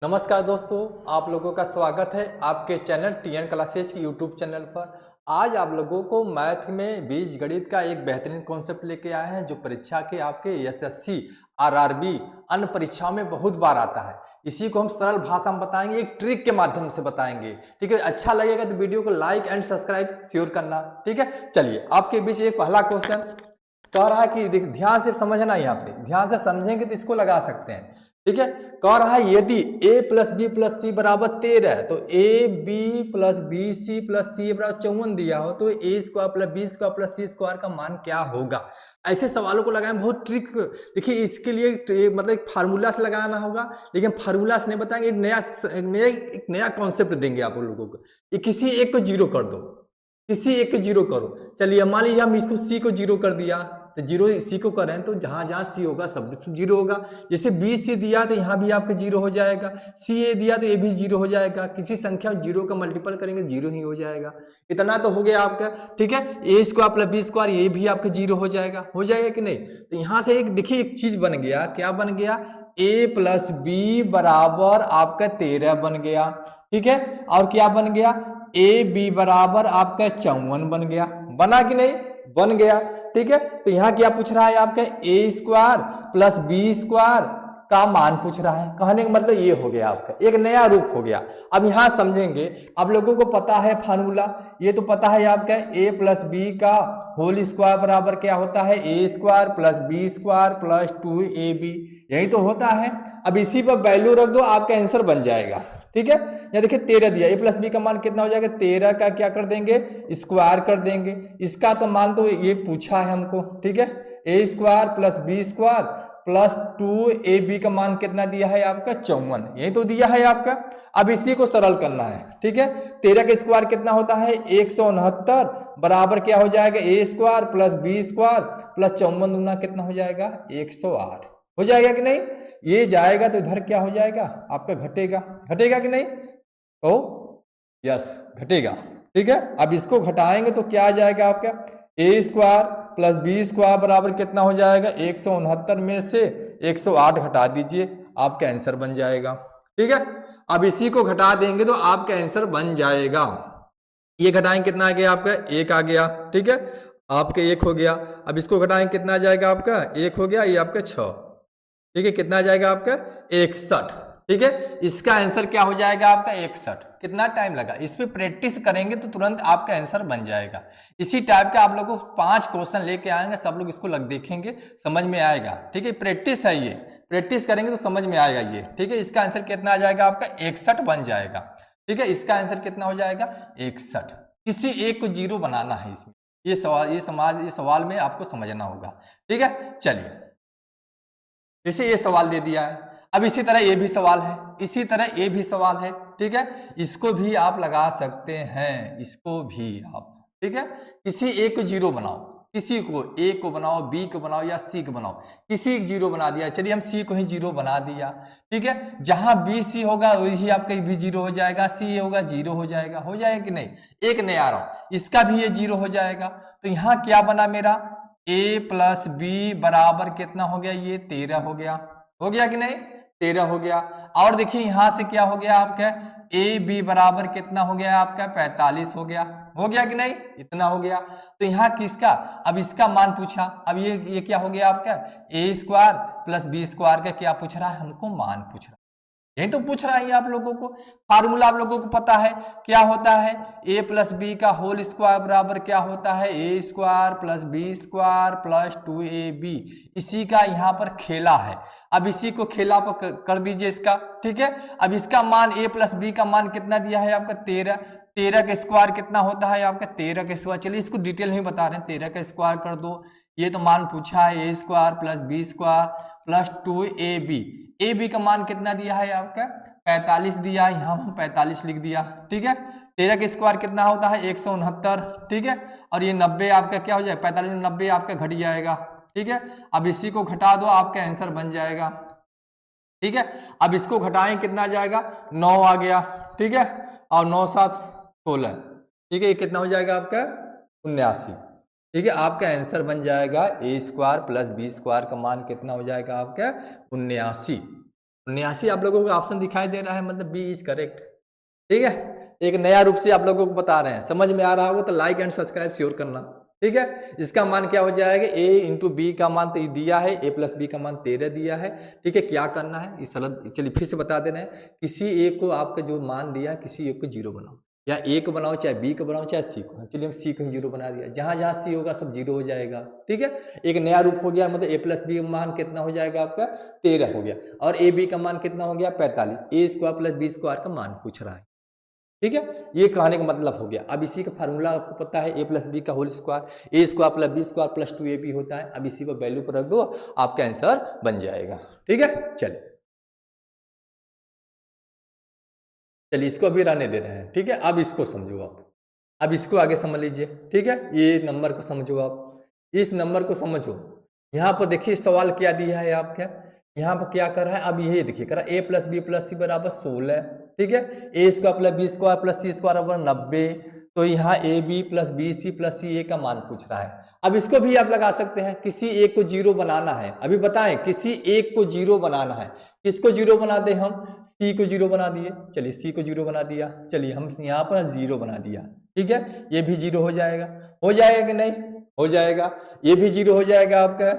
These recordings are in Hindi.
नमस्कार दोस्तों, आप लोगों का स्वागत है आपके चैनल टीएन क्लासेज के यूट्यूब चैनल पर। आज आप लोगों को मैथ में बीजगणित का एक बेहतरीन कॉन्सेप्ट लेके आए हैं जो परीक्षा के आपके एसएससी, आरआरबी अन्य परीक्षाओं में बहुत बार आता है। इसी को हम सरल भाषा में बताएंगे, एक ट्रिक के माध्यम से बताएंगे। ठीक है, अच्छा लगेगा तो वीडियो को लाइक एंड सब्सक्राइब श्योर करना। ठीक है, चलिए आपके बीच एक पहला क्वेश्चन कह रहा है कि ध्यान से समझना, यहाँ पे ध्यान से समझेंगे तो इसको लगा सकते हैं। ठीक है, कह रहा है यदि a plus B plus C बराबर 13 तो a b plus B C plus C बराबर 54 दिया हो तो a square plus B square plus C square का मान क्या होगा। ऐसे सवालों को लगाएं, बहुत ट्रिक। देखिए इसके लिए मतलब एक फार्मूला से लगाना होगा, लेकिन फार्मूला से नहीं बताएंगे, एक नया कॉन्सेप्ट देंगे आप लोगों को। ये किसी एक को जीरो कर दो, किसी एक को जीरो करो। चलिए मान लीजिए हम इसको सी को जीरो कर दिया तो जीरो सी को करें तो जहां जहां सी होगा सब जीरो होगा। जैसे बी सी दिया तो यहाँ भी आपका जीरो हो जाएगा, सी ए दिया तो ये भी जीरो हो जाएगा। किसी संख्या में जीरो का मल्टीपल करेंगे जीरो ही हो जाएगा। इतना तो हो गया आपका। ठीक है, A square plus B square ये भी आपका जीरो हो जाएगा कि नहीं। तो यहाँ से एक देखिए एक चीज बन गया, क्या बन गया, ए प्लस बी बराबर आपका 13 बन गया। ठीक है, और क्या बन गया, ए बी बराबर आपका 54 बन गया। बना कि नहीं, बन गया। ठीक है, तो यहां क्या पूछ रहा है, आपका ए स्क्वायर प्लस बी स्क्वायर का मान पूछ रहा है। कहने का मतलब ये हो गया आपका एक नया रूप हो गया। अब यहां समझेंगे, आप लोगों को पता है फार्मूला, ये तो पता है आपका ए प्लस बी का होल स्क्वायर बराबर क्या होता है, A square plus B square plus 2ab, यही तो होता है। अब इसी पर वैल्यू रख दो, आपका आंसर बन जाएगा। ठीक है, ये देखिए 13 दिया, ए प्लस बी का मान कितना हो जाएगा, 13 का क्या कर देंगे, स्क्वायर कर देंगे। इसका तो मान तो ये पूछा है हमको। ठीक है, A square plus B square plus 2ab का मान कितना दिया है आपका, 54, यही तो दिया है आपका। अब इसी को सरल करना है। ठीक है, 13 का स्क्वायर कितना होता है, 169 बराबर क्या हो जाएगा, A square plus B square plus 54 दूना कितना हो जाएगा, 108 हो जाएगा कि नहीं। ये जाएगा तो इधर क्या हो जाएगा आपका, घटेगा। घटेगा कि नहीं, ओ यस घटेगा। ठीक है, अब इसको घटाएंगे तो क्या आ जाएगा आपका, ए स्क्वायर प्लस बी स्क्वायर बराबर कितना हो जाएगा, 169 में से 108 घटा दीजिए, आपका आंसर बन जाएगा। ठीक है, अब इसी को घटा देंगे तो आपका आंसर बन जाएगा। ये घटाएंगे कितना आ गया आपका, 1 आ गया। ठीक है, आपका 1 हो गया। अब इसको घटाएंगे कितना आ जाएगा आपका, 1 हो गया, ये आपका 6। ठीक है, कितना आ जाएगा आपका, 61। ठीक है, इसका आंसर क्या हो जाएगा आपका, 61। कितना टाइम लगा, इस पे प्रैक्टिस करेंगे तो तुरंत आपका आंसर बन जाएगा। इसी टाइप का आप लोगों को 5 क्वेश्चन लेके आएंगे, सब लोग इसको लग देखेंगे, समझ में आएगा। ठीक है, प्रैक्टिस है, ये प्रैक्टिस करेंगे तो समझ में आएगा ये। ठीक है, इसका आंसर कितना आ जाएगा आपका, 61 बन जाएगा। ठीक है, इसका आंसर कितना हो जाएगा, 61। किसी एक को जीरो बनाना है इसमें, ये सवाल में आपको समझना होगा। ठीक है, चलिए जैसे ये सवाल दे दिया है, अब इसी तरह ये भी सवाल है, इसी तरह ये भी सवाल है। ठीक है, इसको भी आप लगा सकते हैं, इसको भी आप। ठीक है, किसी एक को जीरो बनाओ, किसी को ए को बनाओ, बी को बनाओ या सी को बनाओ, किसी एक जीरो बना दिया। चलिए हम सी को ही जीरो बना दिया। ठीक है, जहां बी सी होगा वही आपका भी जीरो हो जाएगा, सी होगा जीरो हो जाएगा कि नहीं। एक नया आ रहा हूं, इसका भी ये जीरो हो जाएगा। तो यहां क्या बना मेरा, a प्लस बी बराबर कितना हो गया, ये 13 हो गया कि नहीं, 13 हो गया। और देखिए यहां से क्या हो गया आपका, ए बी बराबर कितना हो गया आपका, 45 हो गया कि नहीं, इतना हो गया। तो यहाँ किसका, अब इसका मान पूछा। अब ये क्या हो गया आपका, ए स्क्वायर प्लस बी स्क्वायर का क्या पूछ रहा है हमको, मान पूछ रहा है। यही तो पूछ रहा है आप लोगों को। फार्मूला आप लोगों को पता है क्या होता है, a प्लस बी का होल स्क्वायर बराबर क्या होता है, A square plus B square plus 2ab। इसी का यहाँ पर खेला है। अब इसी को खेला पर कर दीजिए इसका। ठीक है, अब इसका मान a प्लस बी का मान कितना दिया है आपका, 13। 13 का स्क्वायर कितना होता है आपका, 13 का स्क्वायर। चलिए इसको डिटेल में बता रहे हैं, 13 का स्क्वायर कर दो, ये तो मान पूछा है, A square plus B square plus 2ab। A B का मान कितना दिया है आपका, 45 दिया है, यहाँ हम 45 लिख दिया। ठीक है, 13 का स्क्वायर कितना होता है, 169। ठीक है, और ये 90 आपका क्या हो जाएगा, 45 में 90 आपका घट जाएगा। ठीक है, अब इसी को घटा दो, आपका आंसर बन जाएगा। ठीक है, अब इसको घटाएं कितना आ जाएगा, 9 आ गया। ठीक है, और 9 7 16। ठीक है, ये कितना हो जाएगा आपका, 79। ठीक है, आपका आंसर बन जाएगा A square plus B square का मान कितना हो जाएगा आपका, 79। 79 आप लोगों को ऑप्शन दिखाई दे रहा है, मतलब बी इज करेक्ट। ठीक है, एक नया रूप से आप लोगों को बता रहे हैं, समझ में आ रहा होगा तो लाइक एंड सब्सक्राइब श्योर करना। ठीक है, इसका मान क्या हो जाएगा, a इंटू बी का मान तो दिया है, a प्लस बी का मान 13 दिया है। ठीक है, क्या करना है इस सरल, चलिए फिर से बता दे रहे हैं, किसी एक को आपका जो मान दिया किसी एक को जीरो बनाओ, या ए को बनाओ चाहे बी को बनाओ चाहे सी को। चलिए हम सी को ही जीरो बना दिया, जहां जहां सी होगा सब जीरो हो जाएगा। ठीक है, एक नया रूप हो गया, मतलब ए प्लस बी का मान कितना हो जाएगा आपका 13 हो गया, और ए बी का मान कितना हो गया 45, ए स्क्वायर प्लस बी स्क्वायर का मान पूछ रहा है। ठीक है, ये कहने का मतलब हो गया। अब इसी का फार्मूला आपको पता है, ए प्लस बी का whole square, A square plus B square plus 2ab होता है। अब इसी पर वैल्यू पर रख दो, आपका आंसर बन जाएगा। ठीक है, चलिए इसको अभी रहने दे रहे हैं। ठीक है, अब इसको समझो आप, अब इसको आगे समझ लीजिए। ठीक है, ये नंबर को समझो आप, इस नंबर को समझो। यहाँ पर देखिए सवाल क्या दिया है आपका, यहाँ पर क्या कर रहा है, अब ये देखिए कर रहा है A plus B plus C बराबर 16। ठीक है, A square plus B square plus C square बराबर 90। तो यहाँ A B plus B C plus C A का मान पूछ रहा है। अब इसको भी आप लगा सकते हैं, किसी एक को जीरो बनाना है, अभी बताएं किसी एक को जीरो बनाना है, किसको जीरो बना दे हम, सी को जीरो बना दिए। चलिए सी को जीरो बना दिया, चलिए हम यहाँ पर जीरो बना दिया। ठीक है, ये भी जीरो हो जाएगा, हो जाएगा कि नहीं, हो जाएगा, ये भी जीरो हो जाएगा आपका।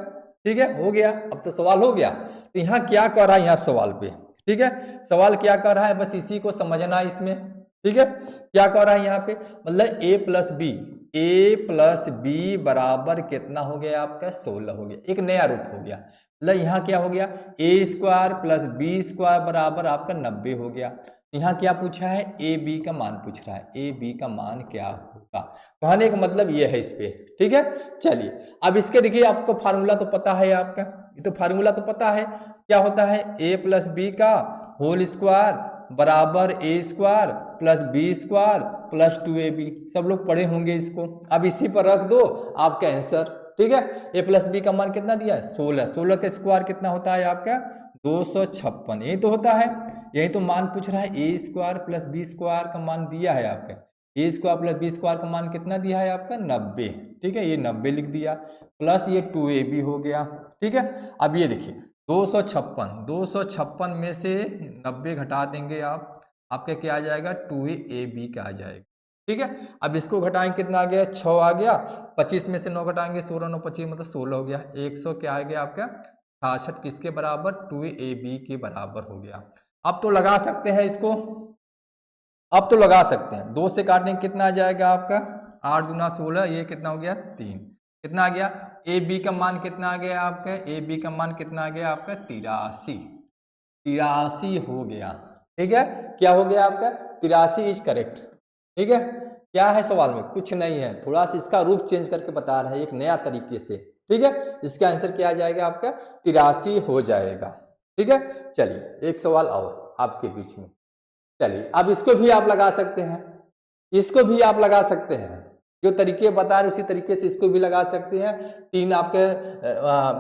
ठीक है, हो गया, अब तो सवाल हो गया। तो यहाँ क्या कर रहा है यहाँ सवाल पे, ठीक है, सवाल क्या कर रहा है, बस इसी को समझना है इसमें। ठीक है, क्या कर रहा है यहाँ पे, मतलब ए प्लस बी बराबर कितना हो गया आपका 16 हो गया, एक नया रूप हो गया। मतलब यहाँ क्या हो गया, ए स्क्वायर प्लस बी स्क्वायर बराबर आपका 90 हो गया। यहाँ क्या पूछा है, ए बी का मान पूछ रहा है, ए बी का मान क्या होगा, कहने का मतलब ये है इस पे। ठीक है, चलिए अब इसके देखिए, आपको फार्मूला तो पता है आपका, ये तो फार्मूला तो पता है, क्या होता है, ए प्लस बी का होल स्क्वायर बराबर A square plus B square plus 2ab, सब लोग पढ़े होंगे इसको। अब इसी पर रख दो आपका आंसर। ठीक है, ए प्लस बी का मान कितना दिया है 16, 16 का स्क्वायर कितना होता है आपका 256, यही तो होता है, यही तो मान पूछ रहा है। A square plus B square का मान दिया है आपका, ए स्क्वायर प्लस बी स्क्वायर का मान कितना दिया है आपका 90। ठीक है, ये 90 लिख दिया, प्लस ये 2ab हो गया। ठीक है, अब ये देखिए 256 में से 90 घटा देंगे आप, आपका क्या आ जाएगा 2ab का आ जाएगा। ठीक है, अब इसको घटाएंगे कितना आ गया 6 आ गया, 25 में से 9 घटाएंगे 16 9 25 मतलब 16 हो गया, 100 क्या आ गया आपका 66, किसके बराबर 2ab के बराबर हो गया। अब तो लगा सकते हैं इसको, अब तो लगा सकते हैं, 2 से काटने कितना आ जाएगा आपका 8 दूना 16, ये कितना हो गया 3, कितना आ गया, ए बी का मान कितना आ गया आपका, ए बी का मान कितना आ गया आपका 83 हो गया। ठीक है, क्या हो गया आपका 83 इज करेक्ट। ठीक है, क्या है सवाल में, कुछ नहीं है, थोड़ा सा इसका रूप चेंज करके बता रहा है एक नया तरीके से। ठीक है, इसका आंसर क्या आ जाएगा आपका 83 हो जाएगा। ठीक है, चलिए एक सवाल और आपके बीच में, चलिए अब इसको भी आप लगा सकते हैं, इसको भी आप लगा सकते हैं, जो तरीके बता रहे उसी तरीके से इसको भी लगा सकते हैं। 3 आपके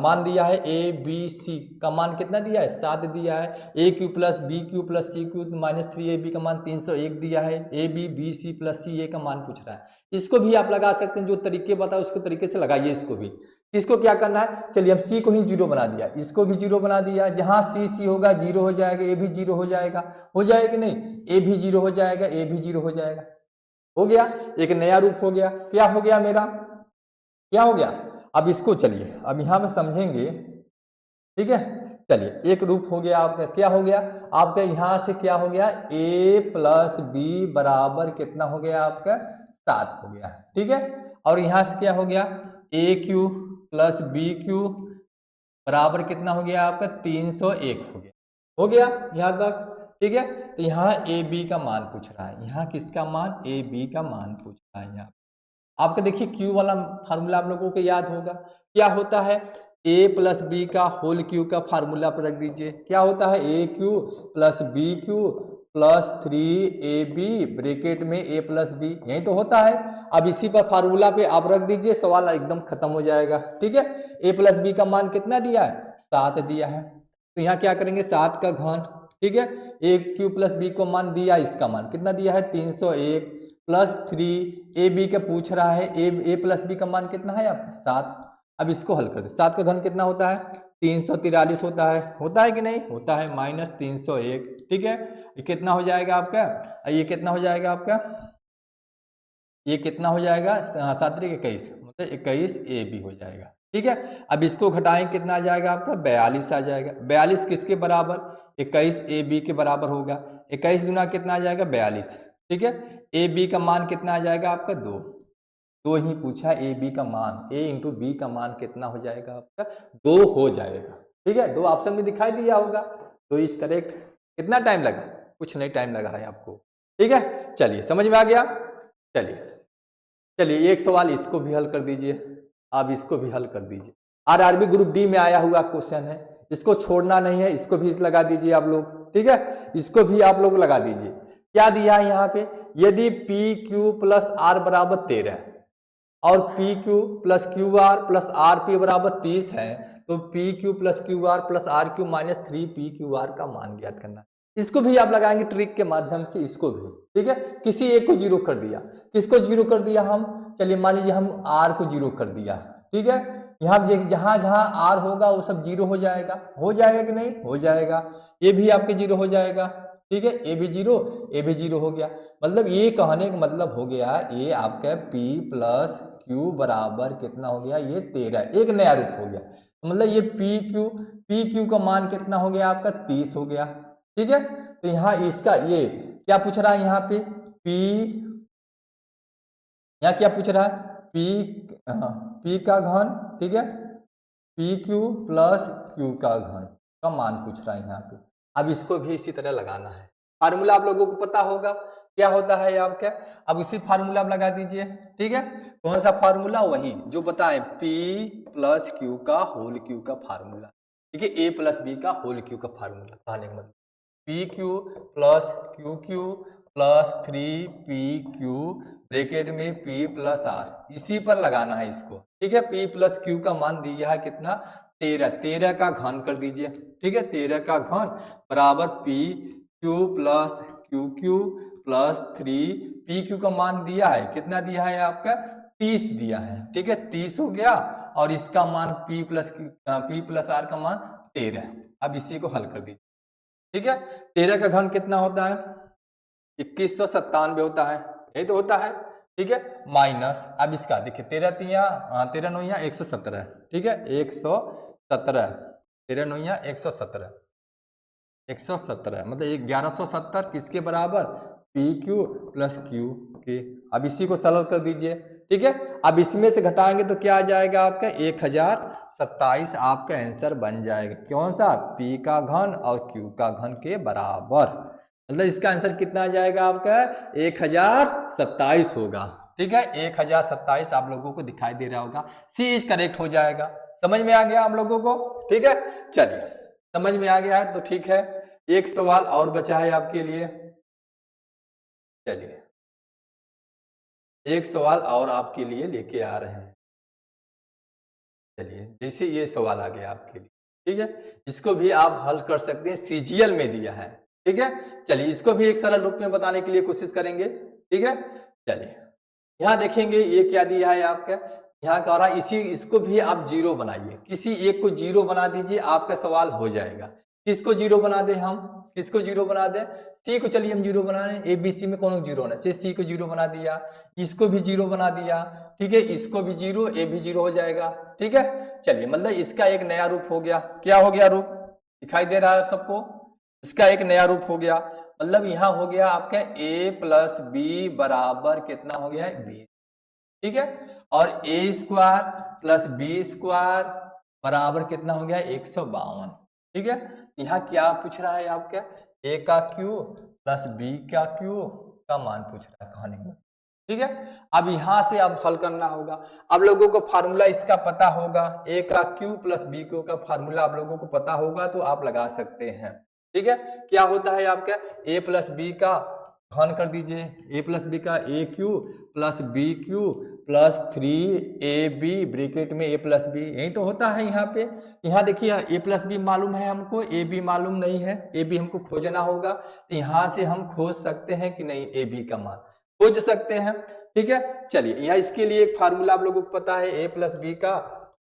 मान दिया है, ए बी सी का मान कितना दिया है 7 दिया है, A cube plus B cube plus C cube minus 3ab का मान 301 दिया है, A B B C plus C A का मान पूछ रहा है। इसको भी आप लगा सकते हैं, जो तरीके बताए उसको तरीके से लगाइए इसको भी। इसको क्या करना है, चलिए हम सी को ही जीरो बना दिया, इसको भी जीरो बना दिया, जहां सी होगा जीरो हो जाएगा, ए भी जीरो हो जाएगा, हो जाएगा कि नहीं, ए भी जीरो हो जाएगा, ए भी जीरो हो जाएगा, हो गया, एक नया रूप हो गया। क्या हो गया मेरा, क्या हो गया, अब इसको चलिए अब यहां पे समझेंगे। ठीक है, चलिए एक रूप हो गया आपका, क्या हो गया आपका, यहां से क्या हो गया, ए प्लस बी बराबर कितना हो गया आपका 7 हो गया। ठीक है, और यहां से क्या हो गया, ए क्यू प्लस बी क्यू बराबर कितना हो गया आपका 301 हो गया यहां तक। ठीक है, तो यहाँ ए बी का मान पूछ रहा है, यहाँ किसका मान, ए बी का मान पूछ रहा है। यहाँ आपका देखिए क्यू वाला फार्मूला आप लोगों को याद होगा, क्या होता है, ए प्लस बी का होल क्यू का फार्मूला पर रख दीजिए, क्या होता है A cube plus B cube plus 3ab bracket में ए प्लस बी, यही तो होता है। अब इसी पर फार्मूला पे आप रख दीजिए, सवाल एकदम खत्म हो जाएगा। ठीक है, ए प्लस बी का मान कितना दिया है 7 दिया है, तो यहाँ क्या करेंगे 7 का घन। ठीक है, ए क्यू प्लस बी को मान दिया, इसका मान कितना दिया है 301 प्लस 3ab का पूछ रहा है, ए प्लस बी का मान कितना है आपका 7। अब इसको हल कर दे, 7 का घन कितना होता है 343 होता है कि नहीं, होता है, -301, ठीक है। ये कितना हो जाएगा आपका, ये कितना हो जाएगा आपका, ये कितना हो जाएगा, 7 21, मतलब 21 AB हो जाएगा, ठीक है। अब इसको घटाएं, कितना आ जाएगा आपका, 42 आ जाएगा। 42 किसके बराबर, 21 AB के बराबर होगा। 21 गुना कितना आ जाएगा, 42, ठीक है। AB का मान कितना आ जाएगा आपका, 2 ही पूछा, AB का मान, A इंटू B का मान कितना हो जाएगा आपका, 2 हो जाएगा, ठीक है। 2 ऑप्शन में दिखाई दिया होगा, तो इज करेक्ट। कितना टाइम लगा, कुछ नहीं टाइम लगा है आपको, ठीक है। चलिए समझ में आ गया। चलिए एक सवाल इसको भी हल कर दीजिए, आप इसको भी हल कर दीजिए। आरआरबी ग्रुप डी में आया हुआ क्वेश्चन है, इसको छोड़ना नहीं है, इसको भी लगा दीजिए आप लोग, ठीक है। इसको भी आप लोग लगा दीजिए। क्या दिया है यहाँ पे, यदि पी क्यू प्लस आर बराबर 13 और P Q plus Q R plus R P बराबर 30 है, तो P Q plus Q R plus R Q minus 3 P Q R का मान ज्ञात करना। इसको भी आप लगाएंगे ट्रिक के माध्यम से, इसको भी, ठीक है। किसी एक को जीरो कर दिया, किसको जीरो कर दिया हम, चलिए मान लीजिए हम आर को जीरो कर दिया, ठीक है। यहाँ जहां जहां आर होगा वो सब जीरो हो जाएगा कि नहीं, हो जाएगा। ये भी आपके जीरो हो जाएगा, ठीक है। ए भी जीरो हो गया। मतलब ये कहने का मतलब हो गया, ये आपका P प्लस क्यू बराबर कितना हो गया, ये 13, एक नया रूप हो गया। मतलब ये पी क्यू का मान कितना हो गया आपका, 30 हो गया, ठीक है। तो यहाँ इसका ये क्या पूछ रहा है, यहाँ पे P, यहाँ क्या पूछ रहा है, P का घन, ठीक है, पी क्यू प्लस क्यू का घन का मान पूछ रहा है यहाँ पे। अब इसको भी इसी तरह लगाना है। फार्मूला आप लोगों को पता होगा क्या होता है आपका, अब इसी फार्मूला आप लगा दीजिए, ठीक है। कौन सा फार्मूला, वही जो बताए, P प्लस क्यू का होल क्यू का फार्मूला, ठीक है। A प्लस B का होल क्यू का फार्मूला, कहने का मतलब P Q plus Q Q plus 3PQ bracket में P प्लस आर, इसी पर लगाना है इसको, ठीक है। P प्लस क्यू का मान दिया है कितना, 13 का घन कर दीजिए, ठीक है। 13 का घन बराबर PQ plus QQ plus 3PQ का मान दिया है कितना, दिया है आपका 30 दिया है, ठीक है। 30 हो गया, और इसका मान P प्लस आर का मान 13। अब इसी को हल कर दीजिए, ठीक है। 13 का घन कितना होता है, 2197 होता है, यही तो होता है, ठीक है। माइनस, अब इसका देखिए 13 नौया 117, ठीक है, 117, 13 नौया 117 मतलब 1170 किसके बराबर, पी क्यू प्लस क्यू के। अब इसी को सरल कर दीजिए, ठीक है। अब इसमें से घटाएंगे तो क्या आ जाएगा आपका, 1027 आपका आंसर बन जाएगा। कौन सा, P का घन और Q का घन के बराबर। मतलब इसका आंसर कितना आ जाएगा आपका, 1027 होगा, ठीक है। 1027 आप लोगों को दिखाई दे रहा होगा, सी इज करेक्ट हो जाएगा। समझ में आ गया आप लोगों को, ठीक है। चलिए समझ में आ गया है तो ठीक है, एक सवाल और बचा है आपके लिए। चलिए एक सवाल और आपके लिए लेके आ रहे हैं। चलिए जैसे ये सवाल आ गया आपके लिए, ठीक है। इसको भी आप हल कर सकते हैं, सीजीएल में दिया है, ठीक है। चलिए इसको भी एक सरल रूप में बताने के लिए कोशिश करेंगे, ठीक है। चलिए यहाँ देखेंगे ये क्या दिया है आपका, यहाँ कह रहा है इसको भी आप जीरो बनाइए, किसी एक को जीरो बना दीजिए, आपका सवाल हो जाएगा। किसको जीरो बना दें हम, किसको जीरो बना दें, सी को, चलिए हम जीरो बना रहे हैं, ABC में कौन जीरो होना चाहिए, सी को जीरो बना दिया, इसको भी जीरो बना दिया, ठीक है। इसको भी जीरो, ए भी जीरो हो जाएगा, ठीक है। चलिए मतलब इसका एक नया रूप हो गया, क्या हो गया रूप, दिखाई दे रहा है सबको, इसका एक नया रूप हो गया। मतलब यहाँ हो गया आपका A प्लस बी बराबर कितना हो गया, 20, ठीक है। और A square plus B square बराबर कितना हो गया, 152, ठीक है। यहाँ क्या पूछ रहा है आपका, A का क्यू प्लस B का क्यू का मान पूछ रहा है, कहने में, ठीक है। अब यहाँ से अब हल करना होगा। अब लोगों को फार्मूला इसका पता होगा, A का क्यू प्लस बी क्यू का फार्मूला आप लोगों को पता होगा, तो आप लगा सकते हैं, ठीक है। क्या होता है आपका, A प्लस बी का घन कर दीजिए, A प्लस बी का A cube plus B cube plus 3AB bracket में A प्लस बी, यही तो होता है यहाँ पे। यहाँ देखिए A प्लस बी मालूम है हमको, AB मालूम नहीं है, AB हमको खोजना होगा, तो यहाँ से हम खोज सकते हैं कि नहीं, AB का मान खोज सकते हैं, ठीक है। चलिए यहाँ इसके लिए एक फार्मूला आप लोगों को पता है, A प्लस बी का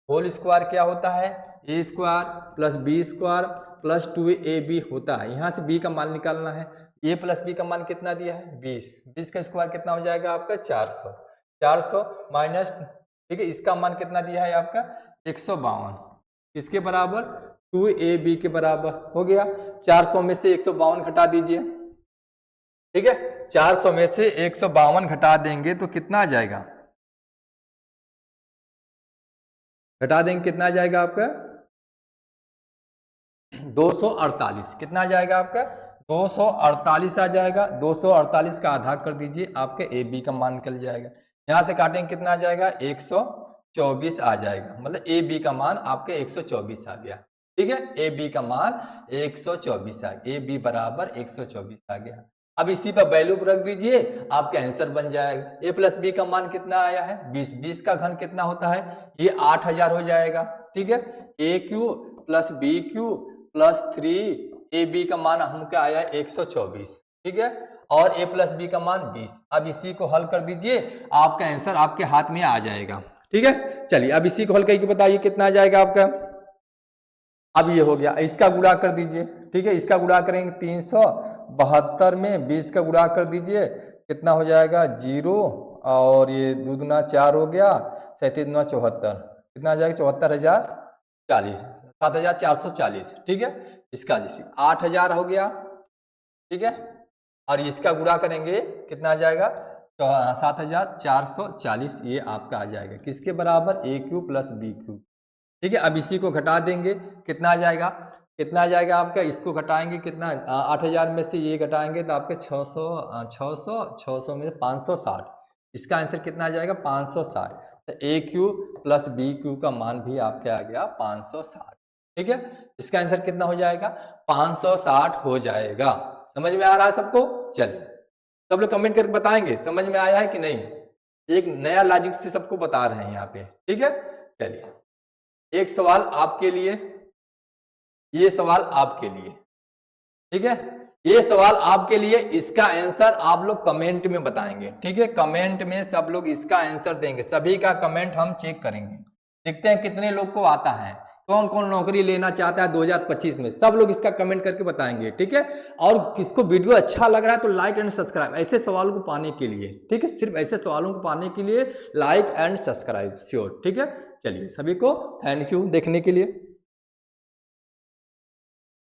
होल स्क्वायर क्या होता है, A square plus B square plus 2ab होता है। यहाँ से b का मान निकालना है। a प्लस b का मान कितना दिया है 20, 20 का स्क्वायर कितना हो जाएगा आपका 400, 400 माइनस, ठीक है, इसका मान कितना दिया है आपका 152, इसके बराबर 2ab के बराबर हो गया। 400 में से 152 घटा दीजिए, ठीक है, 400 में से 152 घटा देंगे तो कितना आ जाएगा, घटा देंगे कितना आ जाएगा आपका 248, कितना आ जाएगा आपका 248 आ जाएगा। 248 का आधा कर दीजिए, आपके ए बी का मान निकल जाएगा। यहां से काटेंगे कितना आ जाएगा 124 आ जाएगा, मतलब ए बी का मान आपके 124 आ गया, ठीक है, ए बी का मान 124 आ गया, ए बी बराबर 124 आ गया। अब इसी पर वैल्यू रख दीजिए, आपका आंसर बन जाएगा। ए प्लस बी का मान कितना आया है 20, 20 का घन कितना होता है, ये 8000 हो जाएगा, ठीक है। A cube plus B cube plus 3ab का मान हमको आया 124, ठीक है, और a प्लस बी का मान 20। अब इसी को हल कर दीजिए, आपका आंसर आपके हाथ में आ जाएगा, ठीक है। चलिए अब इसी को हल करके बताइए कितना आ जाएगा आपका। अब ये हो गया, इसका गुणा कर दीजिए, ठीक है, इसका गुणा करेंगे 372 में 20 का गुणा कर दीजिए, कितना हो जाएगा 0, और ये 2 दूना 4 हो गया, 37 दूना 74, कितना आ जाएगा 74,040, 7440, ठीक है। इसका जैसे 8000 हो गया, ठीक है, और इसका गुणा करेंगे कितना आ जाएगा 7440, ये आपका आ जाएगा किसके बराबर ए क्यू प्लस बी क्यू, ठीक है। अब इसी को घटा देंगे, कितना आ जाएगा, कितना आ जाएगा आपका, इसको घटाएंगे कितना 8000 में से ये घटाएंगे तो आपके 600 में 560, इसका आंसर कितना आ जाएगा 560। तो ए क्यू प्लस बी क्यू का मान भी आपके आ गया 560, ठीक है। इसका आंसर कितना हो जाएगा 560 हो जाएगा। समझ में आ रहा है सबको? चलिए सब लोग कमेंट करके बताएंगे समझ में आया है कि नहीं। एक नया लॉजिक से सबको बता रहे हैं यहाँ पे, ठीक है। चलिए एक सवाल आपके लिए, ये सवाल आपके लिए, ठीक है, ये सवाल आपके लिए, इसका आंसर आप लोग कमेंट में बताएंगे, ठीक है। कमेंट में सब लोग इसका आंसर देंगे, सभी का कमेंट हम चेक करेंगे, देखते हैं कितने लोग को आता है, कौन कौन नौकरी लेना चाहता है 2025 में, सब लोग इसका कमेंट करके बताएंगे, ठीक है। और किसको वीडियो अच्छा लग रहा है तो लाइक एंड सब्सक्राइब, ऐसे सवालों को पाने के लिए, ठीक है, सिर्फ ऐसे सवालों को पाने के लिए लाइक एंड सब्सक्राइब श्योर, ठीक है। चलिए सभी को थैंक यू देखने के लिए।